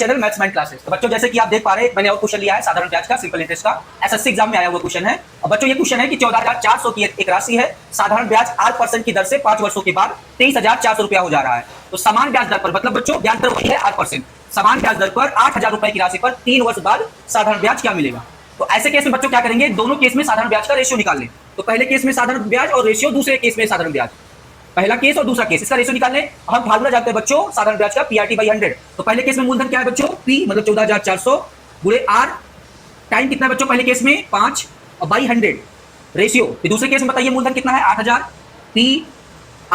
Channel maths mind classes. तो बच्चों जैसे कि आप देख पा रहे हैं, मैंने और क्वेश्चन लिया है साधारण ब्याज का, सिंपल इंटरेस्ट का। एसएससी एग्जाम में आया हुआ क्वेश्चन है। और बच्चों ये क्वेश्चन है कि 14,400 की एक राशि है, साधारण ब्याज 8% की दर से 5 वर्षों के बाद 23,400 रुपया हो जा रहा है। तो समान ब्याज दर पर, मतलब बच्चों ब्याज दर वही है 8%, समान ब्याज दर पर 8,000 रुपए की राशि पर 3 वर्ष बाद साधारण ब्याज क्या मिलेगा। तो ऐसे केस में बच्चों क्या करेंगे, दोनों केस में साधारण ब्याज का रेशियो निकाल लें। तो पहले केस में साधारण ब्याज और रेशियो, दूसरे केस में साधारण ब्याज, पहला केस और दूसरा केस, इसका रेशियो निकाल लें। हम फार्मूला जानते हैं बच्चों साधारण ब्याज का, PRT/100। तो पहले केस में मूलधन क्या है बच्चों, P मतलब 14,400 गुणे R, टाइम कितना है बच्चों पहले केस में 5 और बाई 100 रेशियो। दूसरे केस में बताइए मूलधन कितना है 8,000, P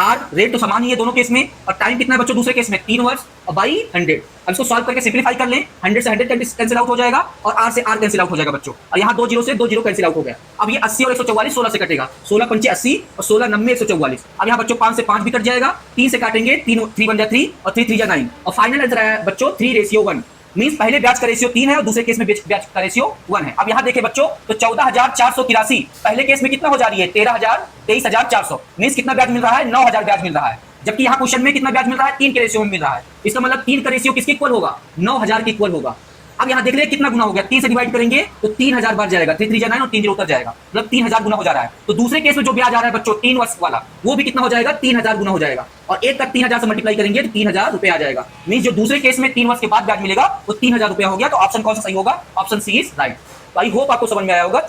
R रेट तो समान ही है दोनों केस में, और टाइम कितना है बच्चों दूसरे केस में 3 वर्ष और बाई 100। अब इसको सॉल्व करके सिंपलीफाई कर लें, 100 से 100 कैंसिल आउट हो जाएगा और R से R कैंसिल आउट हो जाएगा बच्चों। और यहाँ 2 जीरो से 2 जीरो कैंसिल आउट हो गया। अब ये 80 और 144 16 से कटेगा, 16 पंचे 80 और 16 90 144। अब यहाँ बच्चों 5 से 5 भी कट जाएगा, 3 से काटेंगे, 3 1 जा 3 और 3 3 जा 9, और फाइनल आंसर आया बच्चों 3:1। मींस पहले ब्याज का रेशियो 3 है और दूसरे केस में ब्याज का रेशियो 1 है। अब यहाँ देखें बच्चों, तो 14,400 की राशि पहले केस में कितना हो जा रही है 23,400, मींस कितना ब्याज मिल रहा है 9,000 ब्याज मिल रहा है। जबकि यहाँ क्वेश्चन में कितना ब्याज मिल रहा है 3 के रेशियो में मिल रहा है। इसका मतलब 3 का रेशियो किसके इक्वल होगा, 9,000 के इक्वल होगा। अब यहाँ देख रहे हैं कितना गुना हो गया, 3 से डिवाइड करेंगे तो 3,000 बार जाएगा, 3 3 जा 9 और 3 0 उतर जाएगा, मतलब 3,000 गुना हो जा रहा है। तो दूसरे केस में जो ब्याज आ रहा है बच्चों 3 वर्ष वाला, वो भी कितना हो जाएगा 3,000 गुना हो जाएगा, और एक तक 3,000 से मल्टीप्लाई करेंगे तो 3,000 रुपए आ जाएगा। मींस जो दूसरे केस में 3 वर्ष के बाद ब्याज मिलेगा वो 3,000 रुपया हो गया। तो ऑप्शन कौन सा सही होगा, ऑप्शन सी इज राइट। तो आई होप आपको समझ में आया होगा।